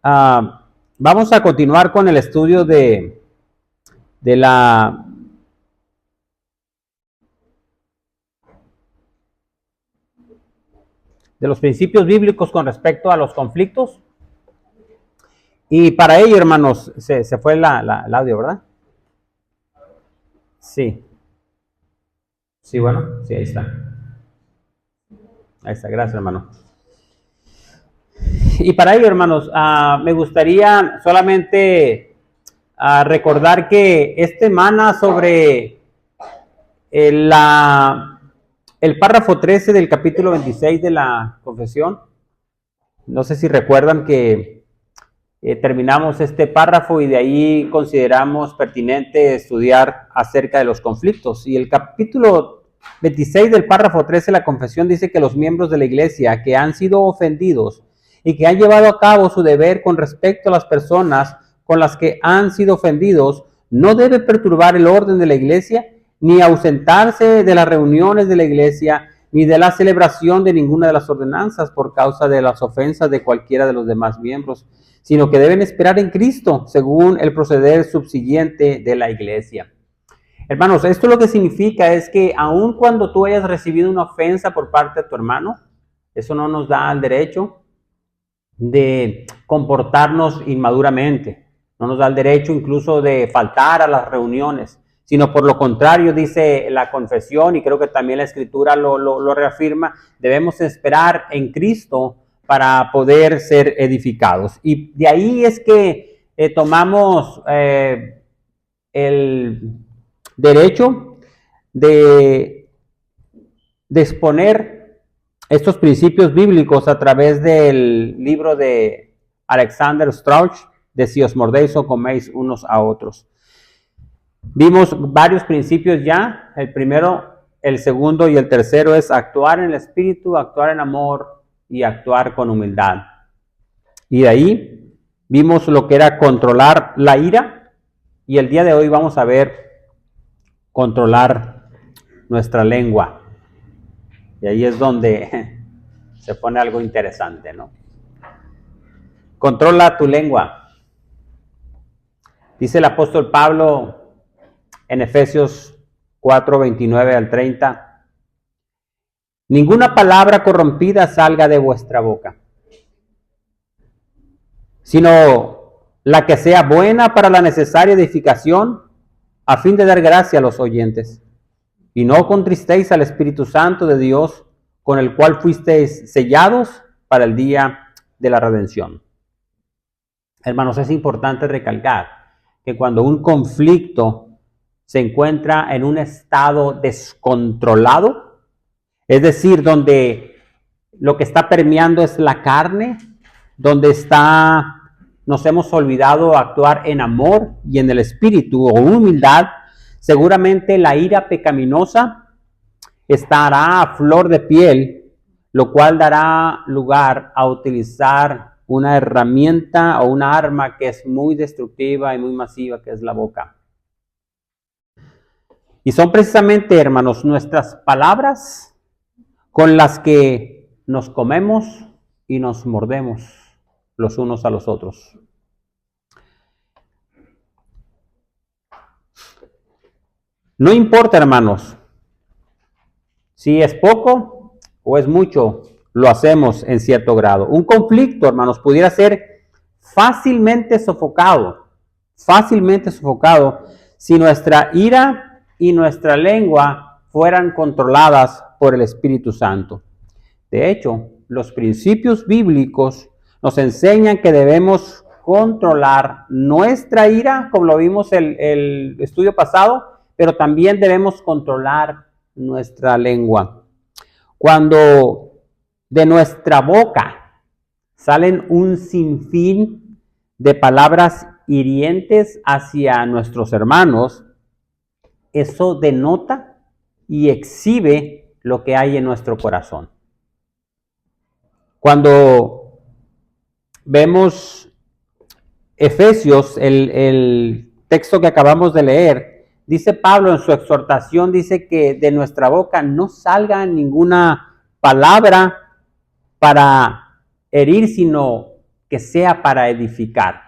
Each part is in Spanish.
Vamos a continuar con el estudio de los principios bíblicos con respecto a los conflictos. Y para ello, hermanos, se fue el audio, ¿verdad? Sí. Sí, bueno, sí, ahí está. Ahí está, gracias, hermano. Y para ello, hermanos, me gustaría solamente recordar que este emana sobre el párrafo 13 del capítulo 26 de la confesión. No sé si recuerdan que terminamos este párrafo y de ahí consideramos pertinente estudiar acerca de los conflictos. Y el capítulo 26 del párrafo 13 de la confesión dice que los miembros de la iglesia que han sido ofendidos y que han llevado a cabo su deber con respecto a las personas con las que han sido ofendidos, no debe perturbar el orden de la iglesia, ni ausentarse de las reuniones de la iglesia, ni de la celebración de ninguna de las ordenanzas por causa de las ofensas de cualquiera de los demás miembros, sino que deben esperar en Cristo según el proceder subsiguiente de la iglesia. Hermanos, esto lo que significa es que aun cuando tú hayas recibido una ofensa por parte de tu hermano, eso no nos da el derecho de comportarnos inmaduramente, no nos da el derecho incluso de faltar a las reuniones, sino por lo contrario, dice la confesión, y creo que también la Escritura lo reafirma, debemos esperar en Cristo para poder ser edificados. Y de ahí es que tomamos el derecho de exponer estos principios bíblicos a través del libro de Alexander Strauch, de si os mordéis o coméis unos a otros. Vimos varios principios ya. El primero, el segundo y el tercero es actuar en el espíritu, actuar en amor y actuar con humildad. Y de ahí vimos lo que era controlar la ira, y el día de hoy vamos a ver controlar nuestra lengua. Y ahí es donde se pone algo interesante, ¿no? Controla tu lengua. Dice el apóstol Pablo en Efesios 4, 29 al 30. Ninguna palabra corrompida salga de vuestra boca, sino la que sea buena para la necesaria edificación, a fin de dar gracia a los oyentes. Y no contristéis al Espíritu Santo de Dios, con el cual fuisteis sellados para el día de la redención. Hermanos, es importante recalcar que cuando un conflicto se encuentra en un estado descontrolado, es decir, donde lo que está permeando es la carne, donde nos hemos olvidado actuar en amor y en el espíritu o humildad, seguramente la ira pecaminosa estará a flor de piel, lo cual dará lugar a utilizar una herramienta o una arma que es muy destructiva y muy masiva, que es la boca. Y son precisamente, hermanos, nuestras palabras con las que nos comemos y nos mordemos los unos a los otros. No importa, hermanos, si es poco o es mucho, lo hacemos en cierto grado. Un conflicto, hermanos, pudiera ser fácilmente sofocado si nuestra ira y nuestra lengua fueran controladas por el Espíritu Santo. De hecho, los principios bíblicos nos enseñan que debemos controlar nuestra ira, como lo vimos el estudio pasado, pero también debemos controlar nuestra lengua. Cuando de nuestra boca salen un sinfín de palabras hirientes hacia nuestros hermanos, eso denota y exhibe lo que hay en nuestro corazón. Cuando vemos Efesios, el texto que acabamos de leer, dice Pablo en su exhortación, dice que de nuestra boca no salga ninguna palabra para herir, sino que sea para edificar,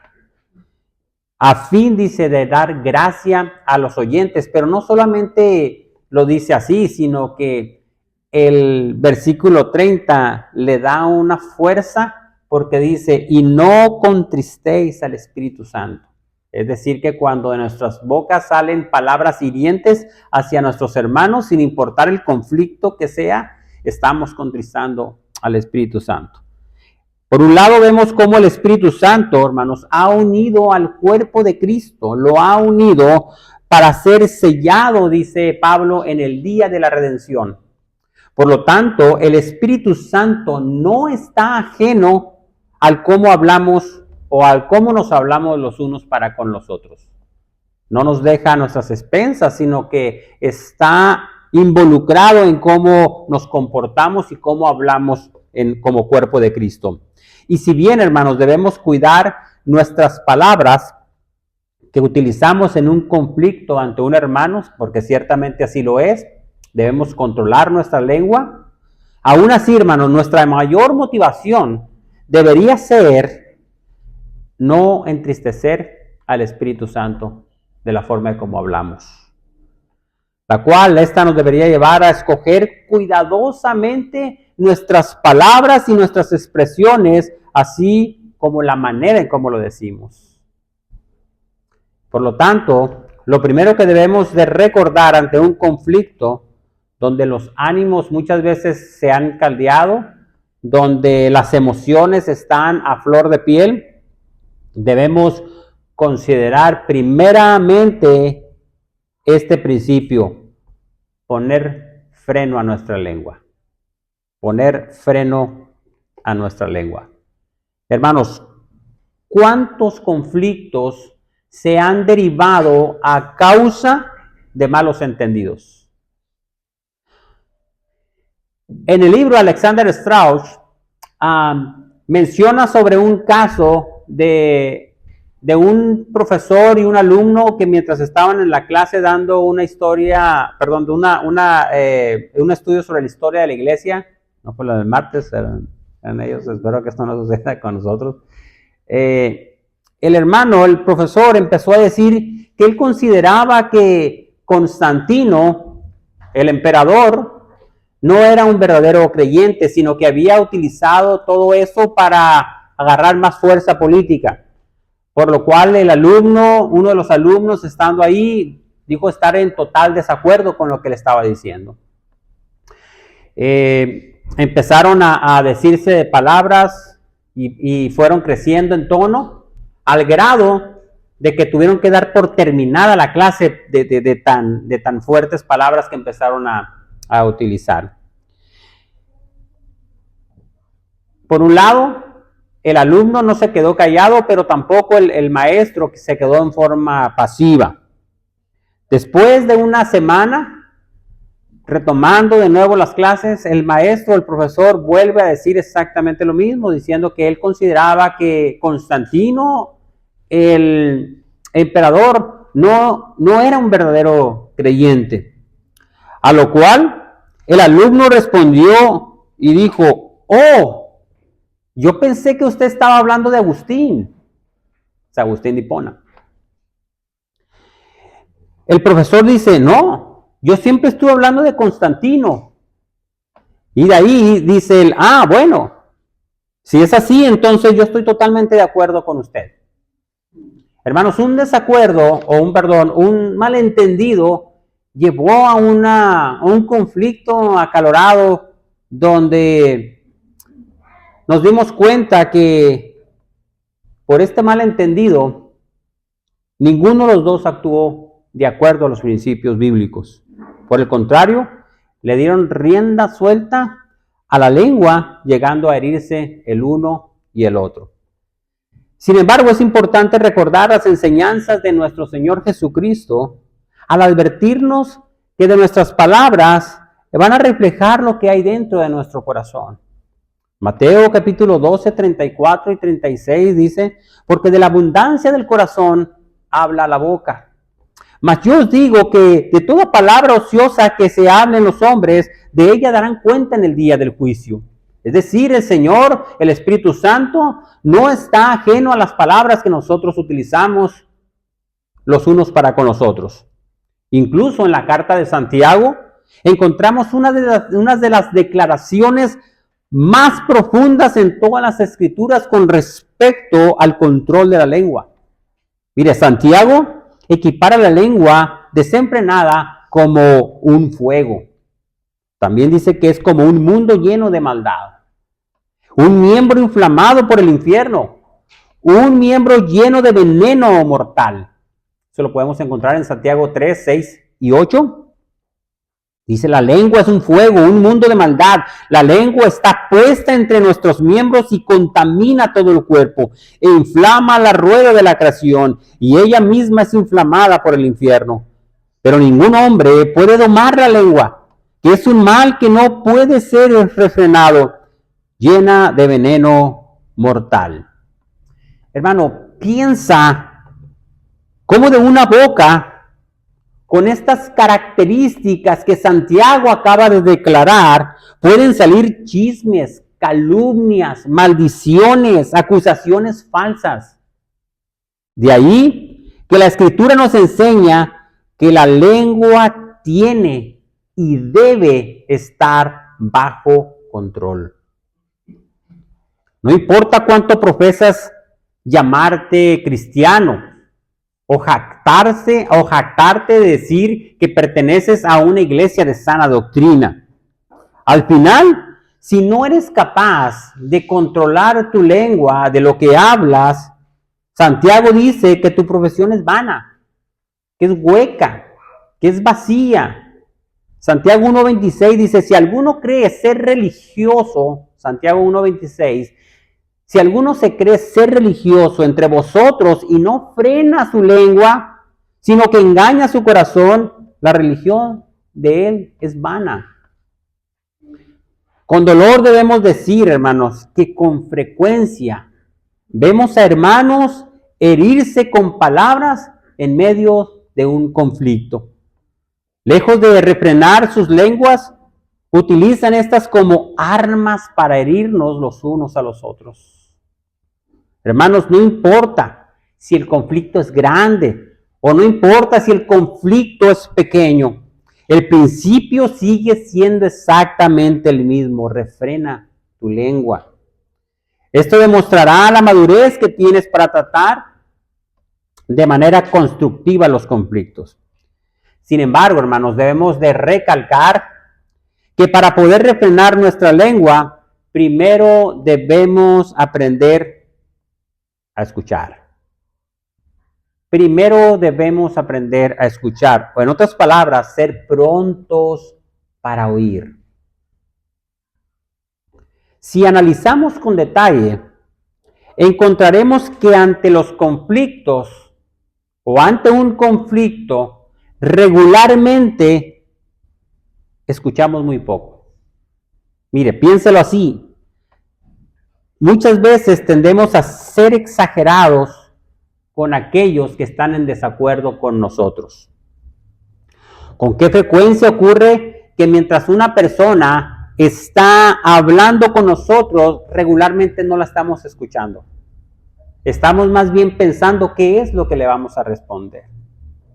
a fin, dice, de dar gracia a los oyentes. Pero no solamente lo dice así, sino que el versículo 30 le da una fuerza porque dice, y no contristéis al Espíritu Santo. Es decir, que cuando de nuestras bocas salen palabras hirientes hacia nuestros hermanos, sin importar el conflicto que sea, estamos contristando al Espíritu Santo. Por un lado vemos cómo el Espíritu Santo, hermanos, ha unido al cuerpo de Cristo, lo ha unido para ser sellado, dice Pablo, en el día de la redención. Por lo tanto, el Espíritu Santo no está ajeno al cómo hablamos o al cómo nos hablamos los unos para con los otros. No nos deja a nuestras expensas, sino que está involucrado en cómo nos comportamos y cómo hablamos como cuerpo de Cristo. Y si bien, hermanos, debemos cuidar nuestras palabras que utilizamos en un conflicto ante un hermano, porque ciertamente así lo es, debemos controlar nuestra lengua. Aún así, hermanos, nuestra mayor motivación debería ser no entristecer al Espíritu Santo de la forma en como hablamos, la cual esta nos debería llevar a escoger cuidadosamente nuestras palabras y nuestras expresiones, así como la manera en cómo lo decimos. Por lo tanto, lo primero que debemos de recordar ante un conflicto donde los ánimos muchas veces se han caldeado, donde las emociones están a flor de piel, debemos considerar primeramente este principio: poner freno a nuestra lengua. Poner freno a nuestra lengua. Hermanos, ¿cuántos conflictos se han derivado a causa de malos entendidos? En el libro Alexander Strauss menciona sobre un caso de un profesor y un alumno que mientras estaban en la clase dando una historia, perdón, un estudio sobre la historia de la iglesia, no fue lo del martes, eran ellos, espero que esto no suceda con nosotros. El profesor, empezó a decir que él consideraba que Constantino, el emperador, no era un verdadero creyente, sino que había utilizado todo eso para agarrar más fuerza política. Por lo cual uno de los alumnos, estando ahí, dijo estar en total desacuerdo con lo que le estaba diciendo. Empezaron a decirse palabras y fueron creciendo en tono, al grado de que tuvieron que dar por terminada la clase de tan fuertes palabras que empezaron a utilizar. Por un lado, el alumno no se quedó callado, pero tampoco el maestro se quedó en forma pasiva. Después de una semana, retomando de nuevo las clases, el profesor vuelve a decir exactamente lo mismo, diciendo que él consideraba que Constantino, el emperador, no era un verdadero creyente. A lo cual el alumno respondió y dijo: ¡oh! Yo pensé que usted estaba hablando de Agustín. O sea, Agustín de Hipona. El profesor dice: no, yo siempre estuve hablando de Constantino. Y de ahí dice él: bueno, si es así, entonces yo estoy totalmente de acuerdo con usted. Hermanos, un desacuerdo, un malentendido llevó a un conflicto acalorado donde nos dimos cuenta que por este malentendido ninguno de los dos actuó de acuerdo a los principios bíblicos. Por el contrario, le dieron rienda suelta a la lengua, llegando a herirse el uno y el otro. Sin embargo, es importante recordar las enseñanzas de nuestro Señor Jesucristo al advertirnos que de nuestras palabras van a reflejar lo que hay dentro de nuestro corazón. Mateo capítulo 12, 34 y 36 dice: porque de la abundancia del corazón habla la boca. Mas yo os digo que de toda palabra ociosa que se hable en los hombres, de ella darán cuenta en el día del juicio. Es decir, el Señor, el Espíritu Santo, no está ajeno a las palabras que nosotros utilizamos los unos para con los otros. Incluso en la carta de Santiago encontramos una de las declaraciones más profundas en todas las Escrituras con respecto al control de la lengua. Mire, Santiago equipara la lengua desenfrenada como un fuego. También dice que es como un mundo lleno de maldad. Un miembro inflamado por el infierno. Un miembro lleno de veneno mortal. Eso lo podemos encontrar en Santiago 3, 6 y 8. Dice, la lengua es un fuego, un mundo de maldad. La lengua está puesta entre nuestros miembros y contamina todo el cuerpo. E inflama la rueda de la creación. Y ella misma es inflamada por el infierno. Pero ningún hombre puede domar la lengua, que es un mal que no puede ser refrenado, llena de veneno mortal. Hermano, piensa cómo de una boca con estas características que Santiago acaba de declarar, pueden salir chismes, calumnias, maldiciones, acusaciones falsas. De ahí que la Escritura nos enseña que la lengua tiene y debe estar bajo control. No importa cuánto profesas llamarte cristiano, o jactarte de decir que perteneces a una iglesia de sana doctrina. Al final, si no eres capaz de controlar tu lengua, de lo que hablas, Santiago dice que tu profesión es vana, que es hueca, que es vacía. Santiago 1:26 dice, si alguno cree ser religioso, Santiago 1:26, si alguno se cree ser religioso entre vosotros y no frena su lengua, sino que engaña su corazón, la religión de él es vana. Con dolor debemos decir, hermanos, que con frecuencia vemos a hermanos herirse con palabras en medio de un conflicto. Lejos de refrenar sus lenguas, utilizan estas como armas para herirnos los unos a los otros. Hermanos, no importa si el conflicto es grande o no importa si el conflicto es pequeño. El principio sigue siendo exactamente el mismo. Refrena tu lengua. Esto demostrará la madurez que tienes para tratar de manera constructiva los conflictos. Sin embargo, hermanos, debemos de recalcar que para poder refrenar nuestra lengua, primero debemos aprender a escuchar. Primero debemos aprender a escuchar, o en otras palabras, ser prontos para oír. Si analizamos con detalle, encontraremos que ante los conflictos o ante un conflicto, regularmente escuchamos muy poco. Mire, piénselo así. Muchas veces tendemos a ser exagerados con aquellos que están en desacuerdo con nosotros. ¿Con qué frecuencia ocurre que mientras una persona está hablando con nosotros, regularmente no la estamos escuchando? Estamos más bien pensando qué es lo que le vamos a responder.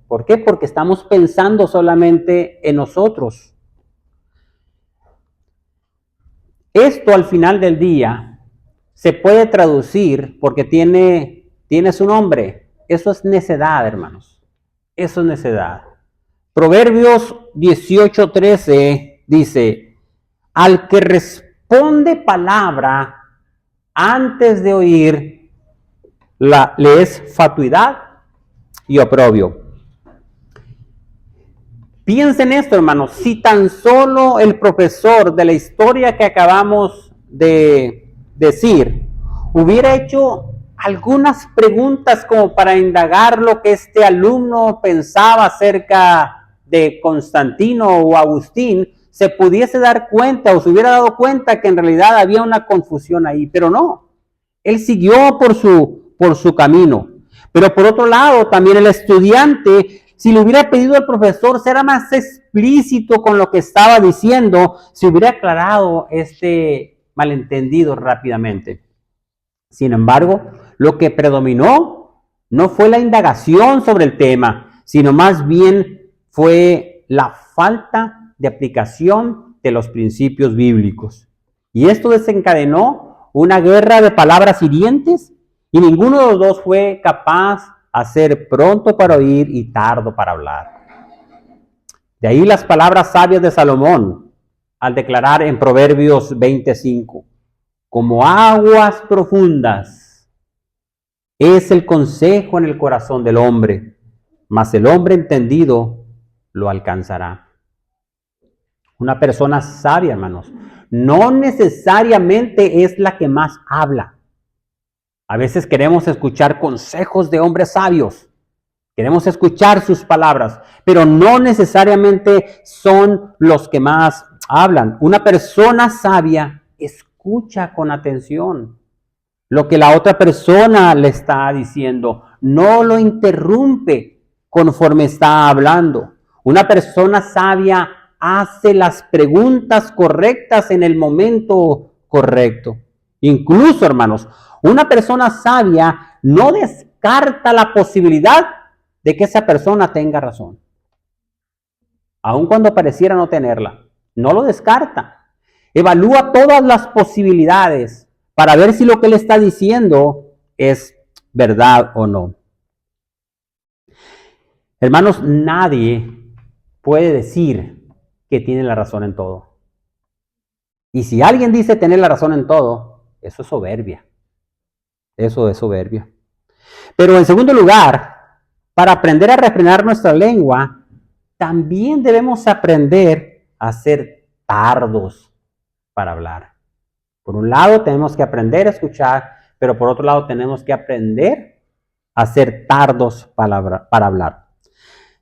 ¿Por qué? Porque estamos pensando solamente en nosotros. Esto al final del día se puede traducir porque tiene su nombre. Eso es necedad, hermanos. Eso es necedad. Proverbios 18:13 dice, al que responde palabra antes de oír, le es fatuidad y oprobio. Piensen esto, hermanos. Si tan solo el profesor de la historia que acabamos de decir hubiera hecho algunas preguntas como para indagar lo que este alumno pensaba acerca de Constantino o Agustín, se pudiese dar cuenta o se hubiera dado cuenta que en realidad había una confusión ahí, pero no. Él siguió por su camino. Pero por otro lado, también el estudiante, si le hubiera pedido al profesor ser más explícito con lo que estaba diciendo, se hubiera aclarado este malentendidos rápidamente. Sin embargo, lo que predominó no fue la indagación sobre el tema, sino más bien fue la falta de aplicación de los principios bíblicos. Y esto desencadenó una guerra de palabras hirientes, y ninguno de los dos fue capaz de ser pronto para oír y tardo para hablar. De ahí las palabras sabias de Salomón al declarar en Proverbios 25, como aguas profundas es el consejo en el corazón del hombre, mas el hombre entendido lo alcanzará. Una persona sabia, hermanos, no necesariamente es la que más habla. A veces queremos escuchar consejos de hombres sabios, queremos escuchar sus palabras, pero no necesariamente son los que más hablan. Una persona sabia escucha con atención lo que la otra persona le está diciendo. No lo interrumpe conforme está hablando. Una persona sabia hace las preguntas correctas en el momento correcto. Incluso, hermanos, una persona sabia no descarta la posibilidad de que esa persona tenga razón, aun cuando pareciera no tenerla. No lo descarta. Evalúa todas las posibilidades para ver si lo que él está diciendo es verdad o no. Hermanos, nadie puede decir que tiene la razón en todo. Y si alguien dice tener la razón en todo, eso es soberbia. Eso es soberbia. Pero en segundo lugar, para aprender a refrenar nuestra lengua, también debemos aprender a ser tardos para hablar. Por un lado, tenemos que aprender a escuchar, pero por otro lado, tenemos que aprender a ser tardos para hablar.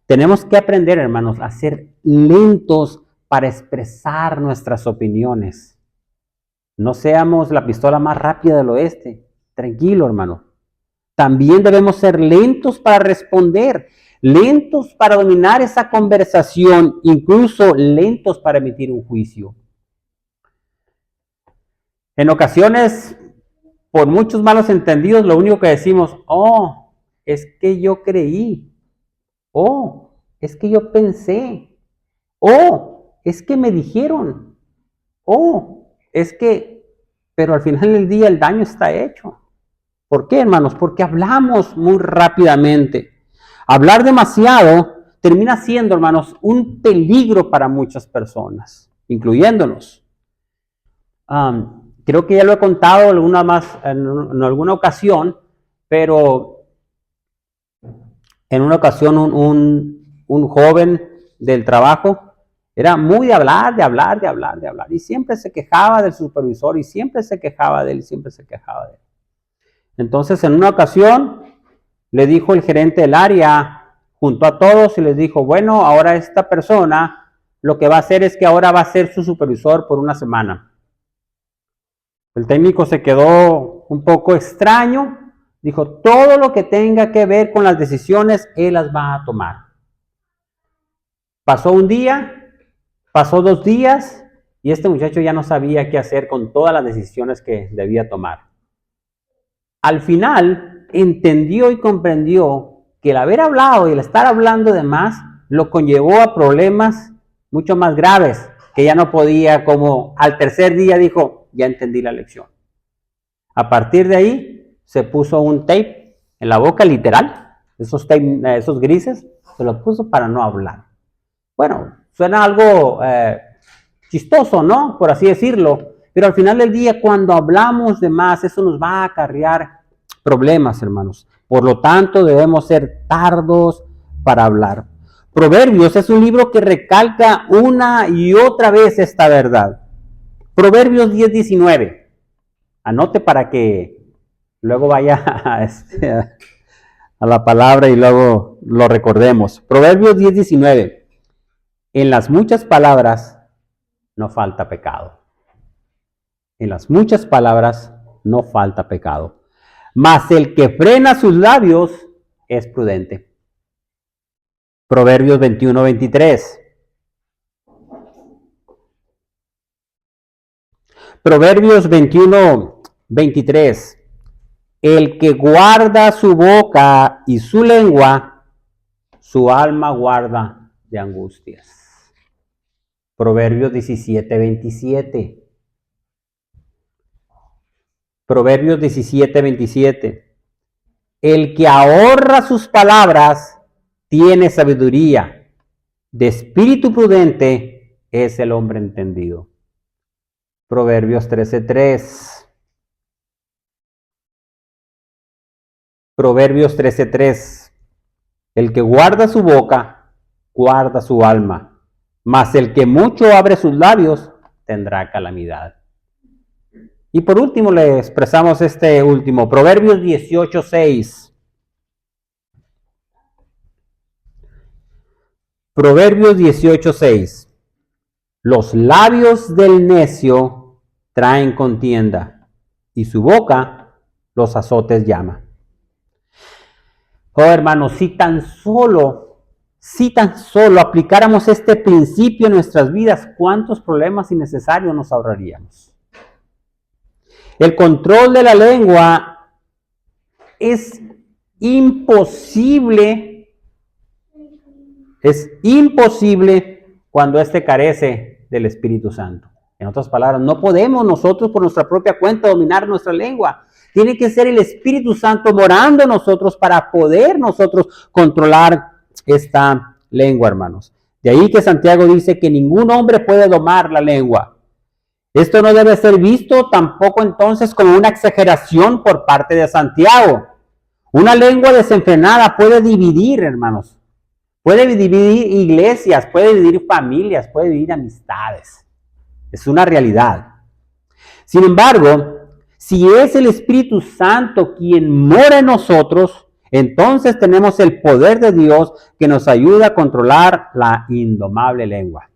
Tenemos que aprender, hermanos, a ser lentos para expresar nuestras opiniones. No seamos la pistola más rápida del oeste. Tranquilo, hermano. También debemos ser lentos para responder, lentos para dominar esa conversación, incluso lentos para emitir un juicio. En ocasiones, por muchos malos entendidos, lo único que decimos, oh, es que yo creí, oh, es que yo pensé, oh, es que me dijeron, oh, es que, pero al final del día el daño está hecho. ¿Por qué, hermanos? Porque hablamos muy rápidamente. Hablar demasiado termina siendo, hermanos, un peligro para muchas personas, incluyéndonos. Creo que ya lo he contado en alguna ocasión, pero en una ocasión un joven del trabajo era muy de hablar, y siempre se quejaba del supervisor, y siempre se quejaba de él, y siempre se quejaba de él. Entonces, en una ocasión, le dijo el gerente del área, juntó a todos y les dijo, bueno, ahora esta persona lo que va a hacer es que ahora va a ser su supervisor por una semana. El técnico se quedó un poco extraño, dijo, todo lo que tenga que ver con las decisiones, él las va a tomar. Pasó un día, pasó 2 días, y este muchacho ya no sabía qué hacer con todas las decisiones que debía tomar. Al final, entendió y comprendió que el haber hablado y el estar hablando de más lo conllevó a problemas mucho más graves, que ya no podía, como al tercer día dijo, ya entendí la lección. A partir de ahí, se puso un tape en la boca, literal, esos grises, se lo puso para no hablar. Bueno, suena algo chistoso, ¿no? Por así decirlo. Pero al final del día, cuando hablamos de más, eso nos va a acarrear problemas, hermanos. Por lo tanto, debemos ser tardos para hablar. Proverbios es un libro que recalca una y otra vez esta verdad. Proverbios 10:19. Anote para que luego vaya a la palabra y luego lo recordemos. Proverbios 10:19. En las muchas palabras no falta pecado. En las muchas palabras no falta pecado. Mas el que frena sus labios es prudente. Proverbios 21:23. Proverbios 21, 23. El que guarda su boca y su lengua, su alma guarda de angustias. Proverbios 17, 27. Proverbios 17, 27. El que ahorra sus palabras tiene sabiduría. De espíritu prudente es el hombre entendido. Proverbios 13, 3. Proverbios 13, 3. El que guarda su boca, guarda su alma. Mas el que mucho abre sus labios, tendrá calamidad. Y por último le expresamos este último, Proverbios 18, 6. Proverbios 18, 6. Los labios del necio traen contienda, y su boca los azotes llama. Oh hermanos, si tan solo aplicáramos este principio en nuestras vidas, ¿cuántos problemas innecesarios nos ahorraríamos? El control de la lengua es imposible cuando éste carece del Espíritu Santo. En otras palabras, no podemos nosotros por nuestra propia cuenta dominar nuestra lengua. Tiene que ser el Espíritu Santo morando en nosotros para poder nosotros controlar esta lengua, hermanos. De ahí que Santiago dice que ningún hombre puede domar la lengua. Esto no debe ser visto tampoco entonces como una exageración por parte de Santiago. Una lengua desenfrenada puede dividir, hermanos. Puede dividir iglesias, puede dividir familias, puede dividir amistades. Es una realidad. Sin embargo, si es el Espíritu Santo quien mora en nosotros, entonces tenemos el poder de Dios que nos ayuda a controlar la indomable lengua.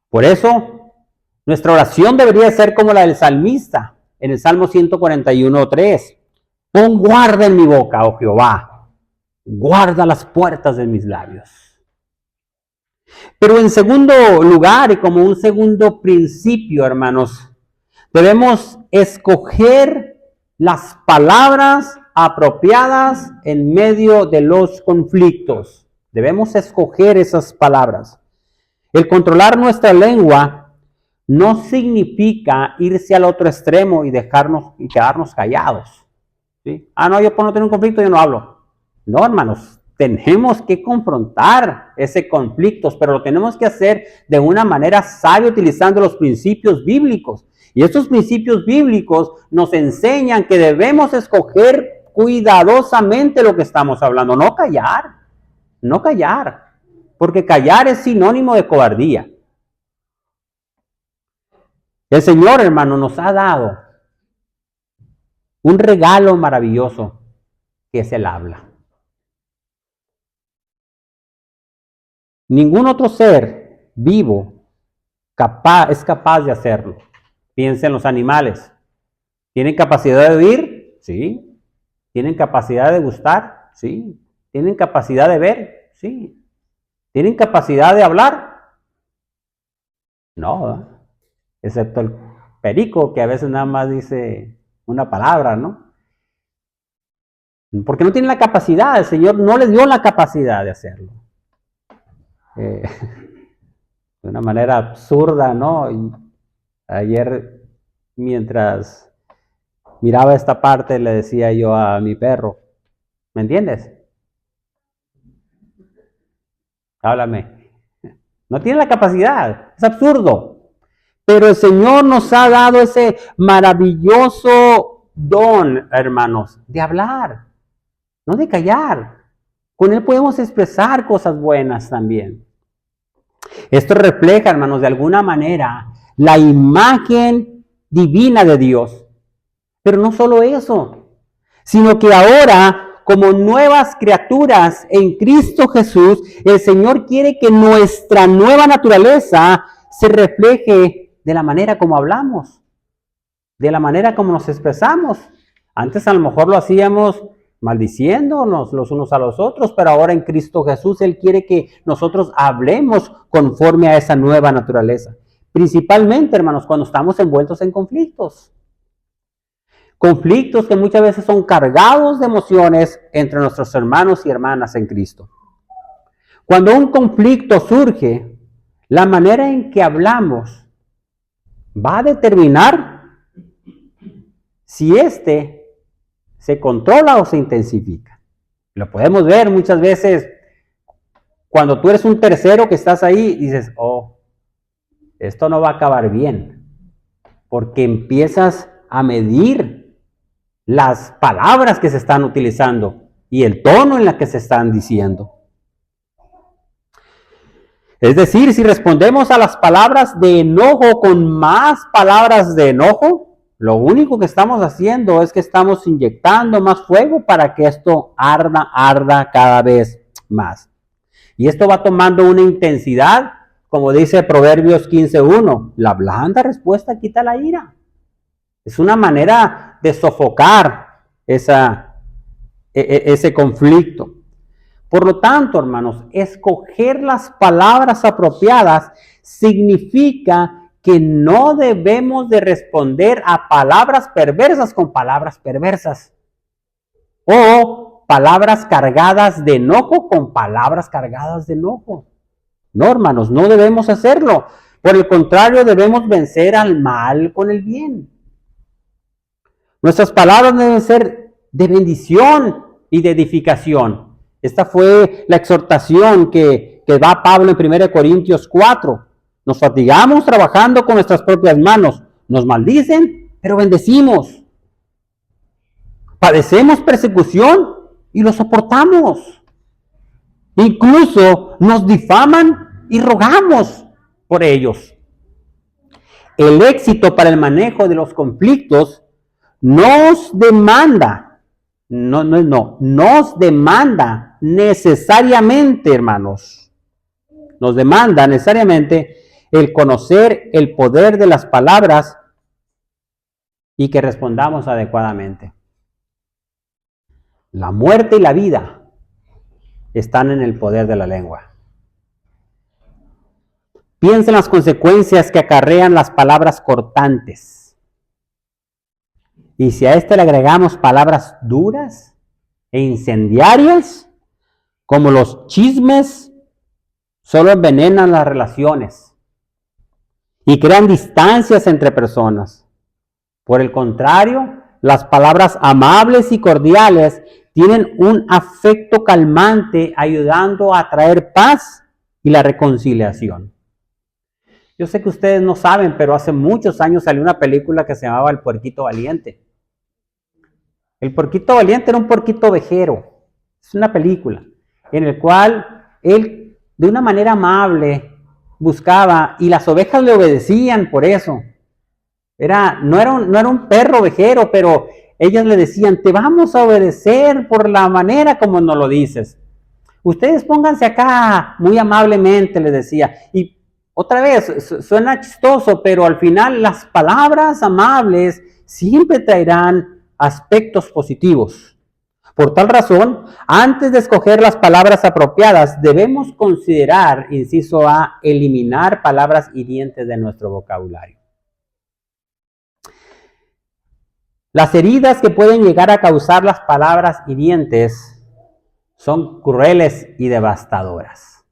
Por eso, nuestra oración debería ser como la del salmista en el Salmo 141:3. Pon guarda en mi boca, oh Jehová, guarda las puertas de mis labios. Pero en segundo lugar, y como un segundo principio, hermanos, debemos escoger las palabras apropiadas en medio de los conflictos. Debemos escoger esas palabras. El controlar nuestra lengua no significa irse al otro extremo y quedarnos callados. ¿Sí? No, yo por no tener un conflicto yo no hablo. No, hermanos, tenemos que confrontar ese conflicto, pero lo tenemos que hacer de una manera sabia utilizando los principios bíblicos. Y estos principios bíblicos nos enseñan que debemos escoger cuidadosamente lo que estamos hablando, no callar, porque callar es sinónimo de cobardía. El Señor, hermano, nos ha dado un regalo maravilloso que es el habla. Ningún otro ser vivo es capaz de hacerlo. Piensa en los animales. ¿Tienen capacidad de oír? Sí. ¿Tienen capacidad de gustar? Sí. ¿Tienen capacidad de ver? Sí. ¿Tienen capacidad de hablar? No, ¿eh? Excepto el perico, que a veces nada más dice una palabra, ¿no? Porque no tienen la capacidad, el Señor no les dio la capacidad de hacerlo. De una manera absurda, ¿no? Y ayer, mientras miraba esta parte, le decía yo a mi perro, ¿me entiendes? Háblame. No tiene la capacidad, es absurdo. Pero el Señor nos ha dado ese maravilloso don, hermanos, de hablar, no de callar. Con Él podemos expresar cosas buenas también. Esto refleja, hermanos, de alguna manera la imagen divina de Dios. Pero no solo eso, sino que ahora, como nuevas criaturas en Cristo Jesús, el Señor quiere que nuestra nueva naturaleza se refleje de la manera como hablamos, de la manera como nos expresamos. Antes a lo mejor lo hacíamos maldiciéndonos los unos a los otros, pero ahora en Cristo Jesús Él quiere que nosotros hablemos conforme a esa nueva naturaleza. principalmente, hermanos, cuando estamos envueltos en conflictos. Conflictos que muchas veces son cargados de emociones entre nuestros hermanos y hermanas en Cristo. Cuando un conflicto surge, la manera en que hablamos va a determinar si éste se controla o se intensifica. Lo podemos ver muchas veces cuando tú eres un tercero que estás ahí y dices, oh, esto no va a acabar bien, porque empiezas a medir las palabras que se están utilizando y el tono en la que se están diciendo. Es decir, si respondemos a las palabras de enojo con más palabras de enojo, lo único que estamos haciendo es que estamos inyectando más fuego para que esto arda cada vez más. Y esto va tomando una intensidad, como dice Proverbios 15:1, la blanda respuesta quita la ira. Es una manera de sofocar ese conflicto. Por lo tanto, hermanos, escoger las palabras apropiadas significa que no debemos de responder a palabras perversas con palabras perversas. O palabras cargadas de enojo con palabras cargadas de enojo. No, hermanos, no debemos hacerlo. Por el contrario, debemos vencer al mal con el bien. Nuestras palabras deben ser de bendición y de edificación. Esta fue la exhortación que da Pablo en 1 Corintios 4. Nos fatigamos trabajando con nuestras propias manos. Nos maldicen, pero bendecimos. Padecemos persecución y lo soportamos. Incluso nos difaman y rogamos por ellos. El éxito para el manejo de los conflictos nos demanda necesariamente, hermanos, nos demanda necesariamente el conocer el poder de las palabras y que respondamos adecuadamente. La muerte y la vida están en el poder de la lengua. Piensa en las consecuencias que acarrean las palabras cortantes. Y si a esto le agregamos palabras duras e incendiarias, como los chismes, solo envenenan las relaciones y crean distancias entre personas. Por el contrario, las palabras amables y cordiales tienen un afecto calmante, ayudando a traer paz y la reconciliación. Yo sé que ustedes no saben, pero hace muchos años salió una película que se llamaba El Puerquito Valiente. El Puerquito Valiente era un puerquito ovejero. Es una película en la cual él, de una manera amable, buscaba, y las ovejas le obedecían por eso. No era un perro ovejero, pero ellas le decían, te vamos a obedecer por la manera como nos lo dices. Ustedes pónganse acá muy amablemente, le decía. Y otra vez, suena chistoso, pero al final las palabras amables siempre traerán aspectos positivos. Por tal razón, antes de escoger las palabras apropiadas, debemos considerar, inciso A, eliminar palabras hirientes de nuestro vocabulario. Las heridas que pueden llegar a causar las palabras hirientes son crueles y devastadoras,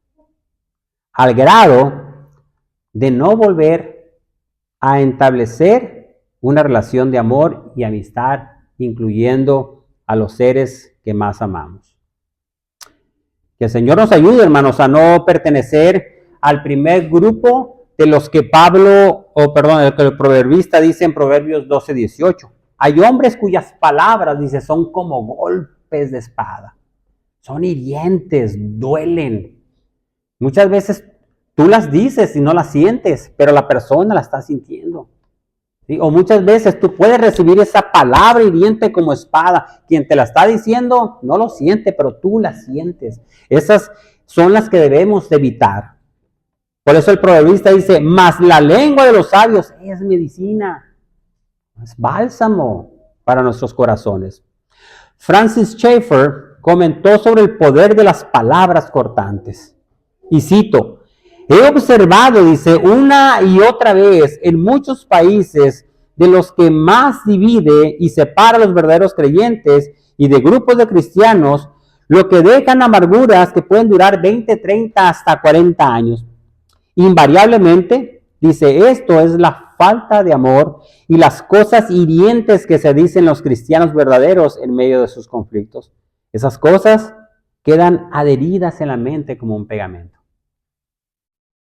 al grado de no volver a establecer una relación de amor y amistad, incluyendo a los seres que más amamos. Que el Señor nos ayude, hermanos, a no pertenecer al primer grupo de los que el proverbista dice en Proverbios 12:18. Hay hombres cuyas palabras, dice, son como golpes de espada. Son hirientes, duelen. Muchas veces tú las dices y no las sientes, pero la persona la está sintiendo. ¿Sí? O muchas veces tú puedes recibir esa palabra hiriente como espada. Quien te la está diciendo no lo siente, pero tú la sientes. Esas son las que debemos evitar. Por eso el proverbista dice, mas la lengua de los sabios es medicina. Es bálsamo para nuestros corazones. Francis Schaeffer comentó sobre el poder de las palabras cortantes. Y cito, He observado, dice, una y otra vez en muchos países de los que más divide y separa a los verdaderos creyentes y de grupos de cristianos, lo que dejan amarguras que pueden durar 20, 30, hasta 40 años. Invariablemente, dice, esto es la falta de amor y las cosas hirientes que se dicen los cristianos verdaderos en medio de sus conflictos. Esas cosas quedan adheridas en la mente como un pegamento.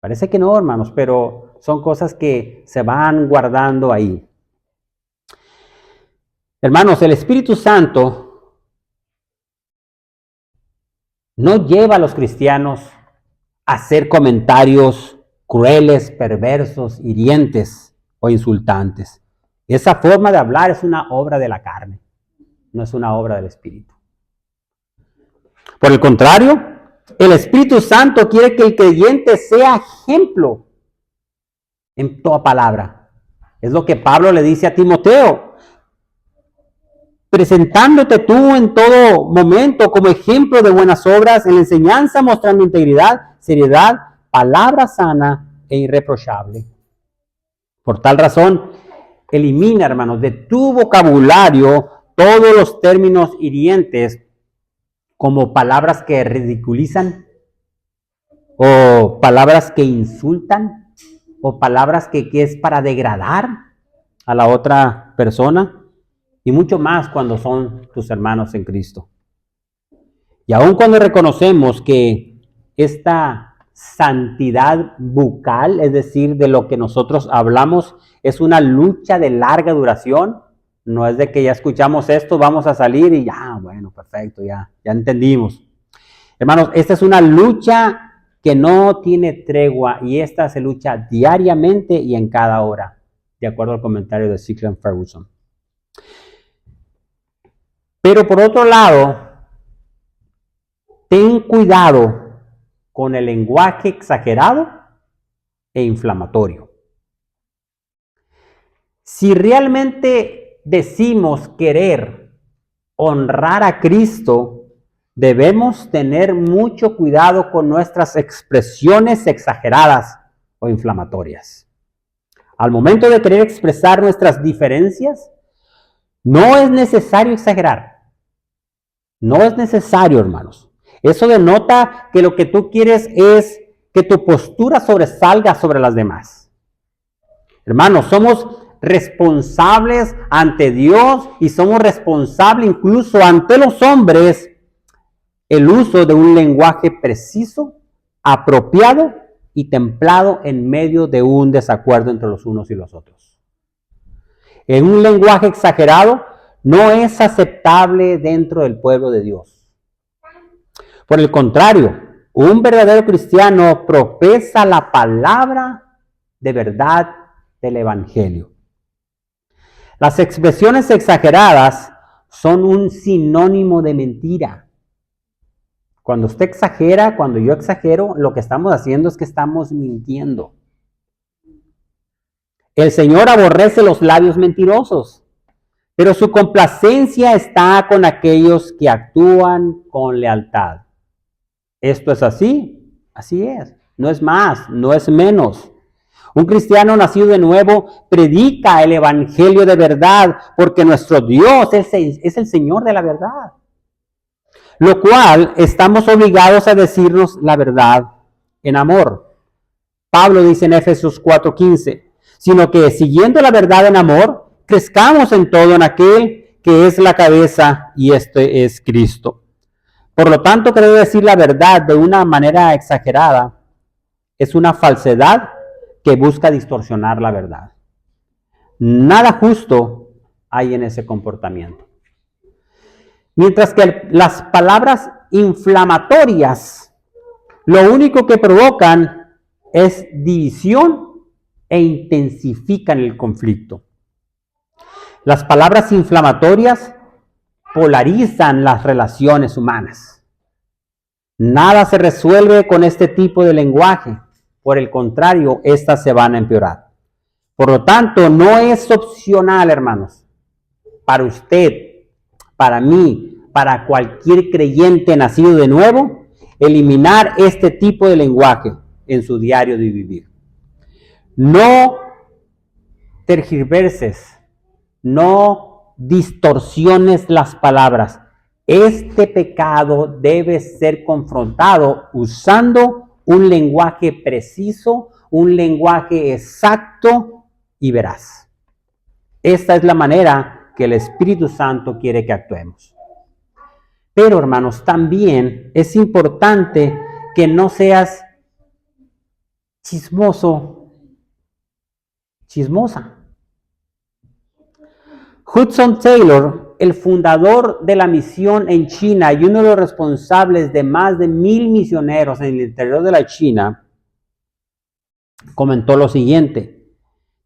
Parece que no, hermanos, pero son cosas que se van guardando ahí. Hermanos, el Espíritu Santo no lleva a los cristianos a hacer comentarios crueles, perversos, hirientes o insultantes. Esa forma de hablar es una obra de la carne, no es una obra del Espíritu. Por el contrario, el Espíritu Santo quiere que el creyente sea ejemplo en toda palabra. Es lo que Pablo le dice a Timoteo. Presentándote tú en todo momento como ejemplo de buenas obras, en la enseñanza mostrando integridad, seriedad, palabra sana e irreprochable. Por tal razón, elimina, hermanos, de tu vocabulario todos los términos hirientes como palabras que ridiculizan, o palabras que insultan, o palabras que es para degradar a la otra persona, y mucho más cuando son tus hermanos en Cristo. Y aun cuando reconocemos que esta santidad bucal, es decir, de lo que nosotros hablamos, es una lucha de larga duración, no es de que ya escuchamos esto, vamos a salir y ya, bueno, perfecto, ya entendimos. Hermanos, esta es una lucha que no tiene tregua y esta se lucha diariamente y en cada hora, de acuerdo al comentario de Sinclair Ferguson. Pero por otro lado, ten cuidado con el lenguaje exagerado e inflamatorio. Si realmente decimos querer honrar a Cristo, debemos tener mucho cuidado con nuestras expresiones exageradas o inflamatorias. Al momento de querer expresar nuestras diferencias, no es necesario exagerar. No es necesario, hermanos. Eso denota que lo que tú quieres es que tu postura sobresalga sobre las demás. Hermanos, somos responsables ante Dios y somos responsables incluso ante los hombres el uso de un lenguaje preciso, apropiado y templado en medio de un desacuerdo entre los unos y los otros. En un lenguaje exagerado no es aceptable dentro del pueblo de Dios. Por el contrario, un verdadero cristiano profesa la palabra de verdad del Evangelio. Las expresiones exageradas son un sinónimo de mentira. Cuando usted exagera, cuando yo exagero, lo que estamos haciendo es que estamos mintiendo. El Señor aborrece los labios mentirosos, pero su complacencia está con aquellos que actúan con lealtad. Esto es así, así es. No es más, no es menos. Un cristiano nacido de nuevo predica el evangelio de verdad porque nuestro Dios es el Señor de la verdad. Lo cual estamos obligados a decirnos la verdad en amor. Pablo dice en Efesios 4:15, sino que siguiendo la verdad en amor, crezcamos en todo en aquel que es la cabeza y este es Cristo. Por lo tanto, querer decir la verdad de una manera exagerada es una falsedad que busca distorsionar la verdad. Nada justo hay en ese comportamiento. Mientras que las palabras inflamatorias lo único que provocan es división e intensifican el conflicto. Las palabras inflamatorias polarizan las relaciones humanas. Nada se resuelve con este tipo de lenguaje. Por el contrario, estas se van a empeorar. Por lo tanto, no es opcional, hermanos, para usted, para mí, para cualquier creyente nacido de nuevo, eliminar este tipo de lenguaje. en su diario de vivir. No tergiverses, no distorsiones las palabras. Este pecado debe ser confrontado usando un lenguaje preciso, un lenguaje exacto y veraz. Esta es la manera que el Espíritu Santo quiere que actuemos. Pero, hermanos, también es importante que no seas chismosa. Hudson Taylor, el fundador de la misión en China y uno de los responsables de más de 1,000 misioneros en el interior de la China, comentó lo siguiente.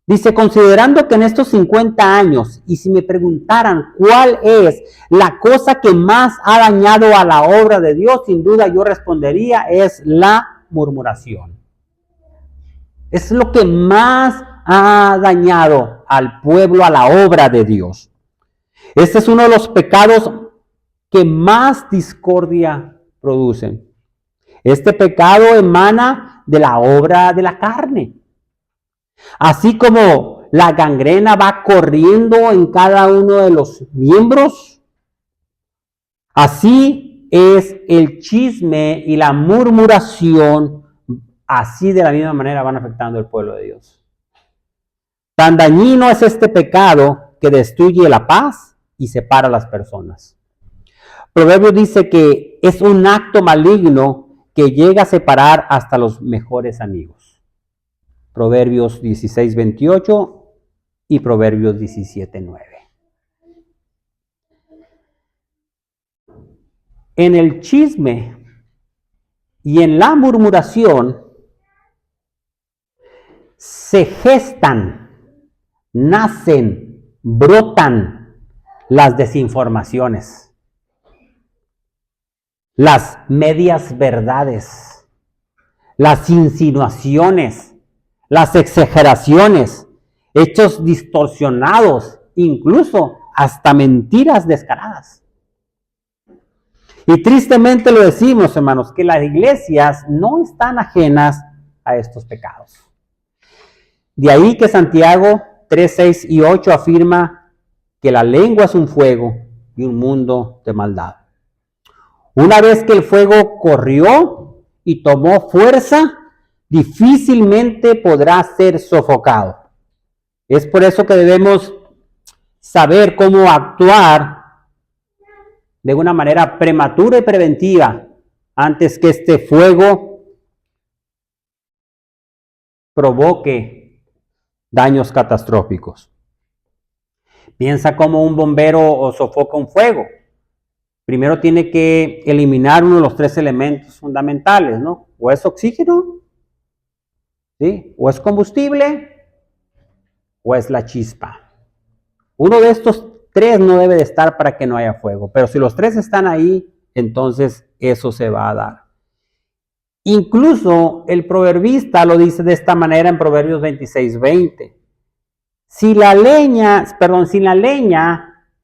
Dice, considerando que en estos 50 años, y si me preguntaran cuál es la cosa que más ha dañado a la obra de Dios, sin duda yo respondería, es la murmuración. Es lo que más ha dañado al pueblo, a la obra de Dios. Este es uno de los pecados que más discordia producen. Este pecado emana de la obra de la carne. Así como la gangrena va corriendo en cada uno de los miembros, así es el chisme y la murmuración, así de la misma manera van afectando al pueblo de Dios. Tan dañino es este pecado que destruye la paz y separa a las personas. Proverbios dice que es un acto maligno que llega a separar hasta los mejores amigos. Proverbios 16:28 y Proverbios 17:9. En el chisme y en la murmuración se gestan, nacen, brotan las desinformaciones, las medias verdades, las insinuaciones, las exageraciones, hechos distorsionados, incluso hasta mentiras descaradas. Y tristemente lo decimos, hermanos, que las iglesias no están ajenas a estos pecados. De ahí que Santiago 3, 6 y 8 afirma que la lengua es un fuego y un mundo de maldad. Una vez que el fuego corrió y tomó fuerza, difícilmente podrá ser sofocado. Es por eso que debemos saber cómo actuar de una manera prematura y preventiva antes que este fuego provoque daños catastróficos. Piensa cómo un bombero sofoca un fuego. Primero tiene que eliminar uno de los 3 elementos fundamentales, ¿no? O es oxígeno, ¿sí? O es combustible, o es la chispa. Uno de estos 3 no debe de estar para que no haya fuego, pero si los 3 están ahí, entonces eso se va a dar. Incluso el proverbista lo dice de esta manera en Proverbios 26:20. Sin la leña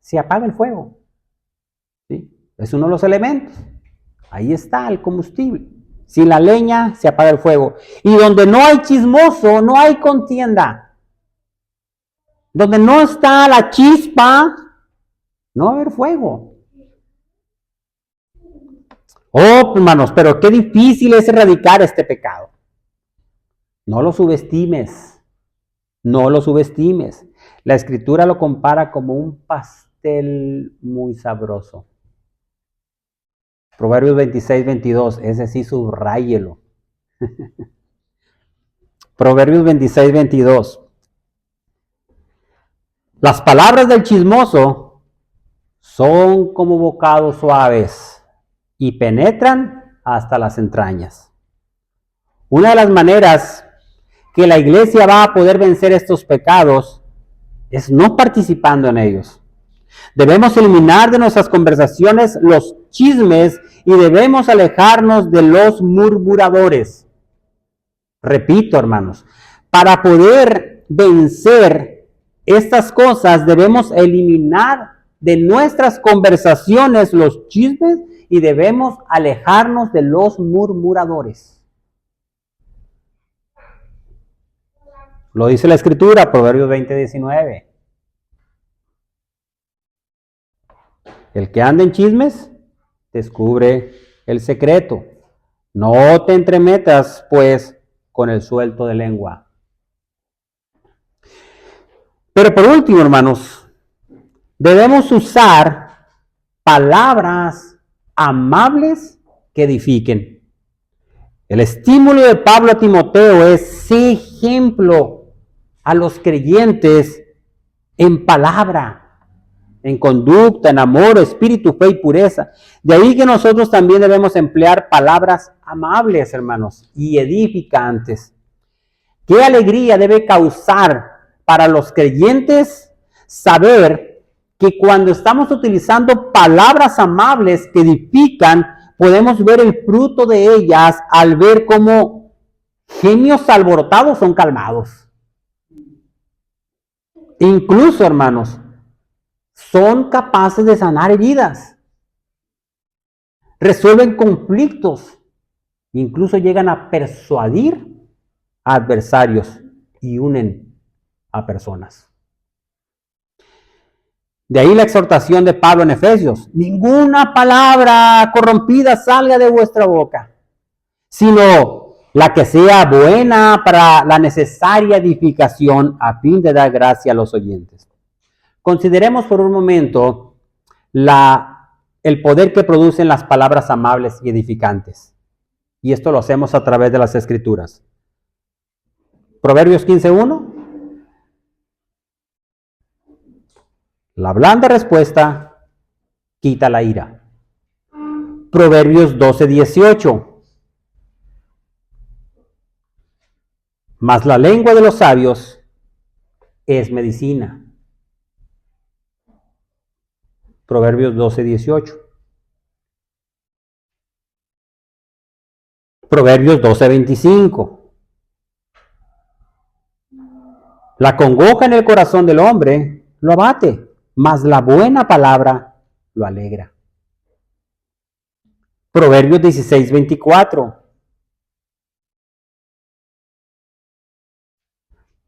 se apaga el fuego. ¿Sí? Es uno de los elementos. Ahí está el combustible. Sin la leña se apaga el fuego. Y donde no hay chismoso, no hay contienda. Donde no está la chispa, no va a haber fuego. Oh, hermanos, pero qué difícil es erradicar este pecado. No lo subestimes. No lo subestimes. La Escritura lo compara como un pastel muy sabroso. Proverbios 26:22, ese sí subráyelo. Proverbios 26:22. Las palabras del chismoso son como bocados suaves y penetran hasta las entrañas. Una de las maneras que la iglesia va a poder vencer estos pecados es no participando en ellos. Debemos eliminar de nuestras conversaciones los chismes y debemos alejarnos de los murmuradores. Repito, hermanos, para poder vencer estas cosas debemos eliminar de nuestras conversaciones los chismes y debemos alejarnos de los murmuradores. Lo dice la Escritura, Proverbios 20:19. El que anda en chismes, descubre el secreto. No te entremetas, pues, con el suelto de lengua. Pero por último, hermanos, debemos usar palabras amables que edifiquen. El estímulo de Pablo a Timoteo es: sé ejemplo a los creyentes en palabra, en conducta, en amor, espíritu, fe y pureza. De ahí que nosotros también debemos emplear palabras amables, hermanos, y edificantes. ¿Qué alegría debe causar para los creyentes saber que cuando estamos utilizando palabras amables que edifican, podemos ver el fruto de ellas al ver cómo genios alborotados son calmados? Incluso, hermanos, son capaces de sanar heridas, resuelven conflictos, incluso llegan a persuadir a adversarios y unen a personas. De ahí la exhortación de Pablo en Efesios: ninguna palabra corrompida salga de vuestra boca, sino la que sea buena para la necesaria edificación a fin de dar gracia a los oyentes. Consideremos por un momento el poder que producen las palabras amables y edificantes. Y esto lo hacemos a través de las Escrituras. Proverbios 15:1. La blanda respuesta quita la ira. Proverbios 12:18. Mas la lengua de los sabios es medicina. Proverbios 12:18. Proverbios 12:25. La congoja en el corazón del hombre lo abate, mas la buena palabra lo alegra. Proverbios 16:24.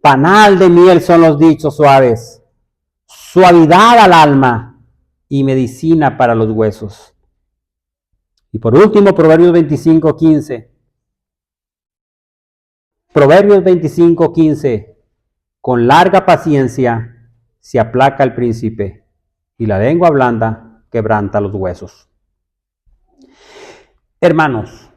Panal de miel son los dichos suaves, suavidad al alma y medicina para los huesos. Y por último, Proverbios 25:15. Proverbios 25:15. Con larga paciencia se aplaca el príncipe, y la lengua blanda quebranta los huesos. Hermanos,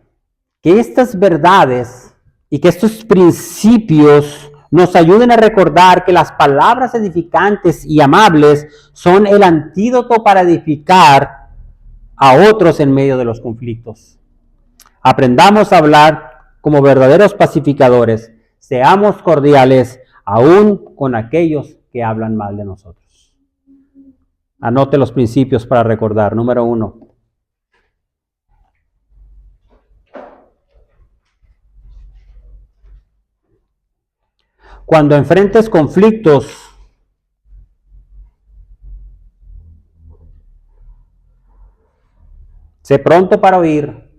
que estas verdades y que estos principios nos ayuden a recordar que las palabras edificantes y amables son el antídoto para edificar a otros en medio de los conflictos. Aprendamos a hablar como verdaderos pacificadores. Seamos cordiales aún con aquellos que hablan mal de nosotros. Anote los principios para recordar. Número 1. Cuando enfrentes conflictos, sé pronto para oír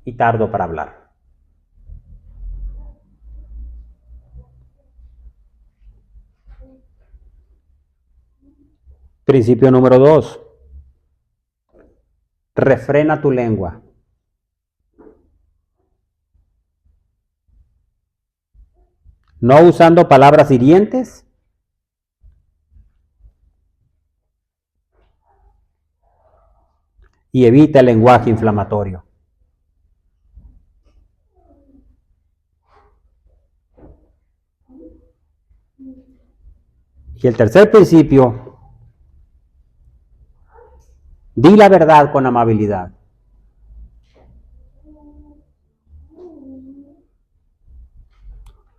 y tardo para hablar. Principio número 2. Refrena tu lengua. No usando palabras hirientes y evita el lenguaje inflamatorio. Y el tercer principio: di la verdad con amabilidad.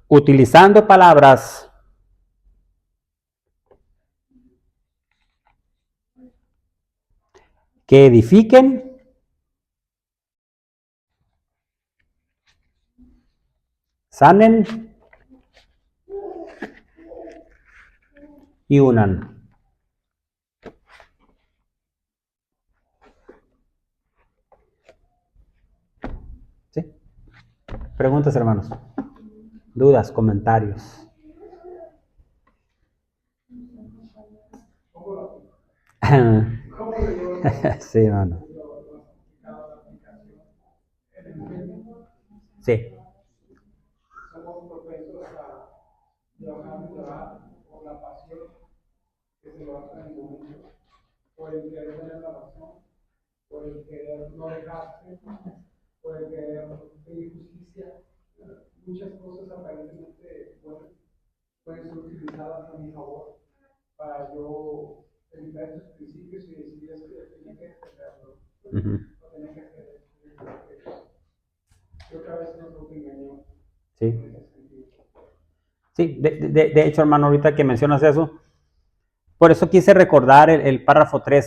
Utilizando palabras que edifiquen sanen y unan. ¿Sí? Preguntas, hermanos. dudas, comentarios. Sí, mano. Sí. Somos propensos a llorar por la pasión que se levanta en el momento, por el querer tener la razón, por el querer no dejarse, por el querer pedir justicia. Muchas cosas aparentemente buenas pueden ser utilizadas a mi favor para yo evitar esos principios y decir es que tenía que hacerlo, no tenía que hacer esto. Y otra vez nos autoengañamos. Sí. Sí, de hecho, hermano, ahorita que mencionas eso, por eso quise recordar el párrafo 3.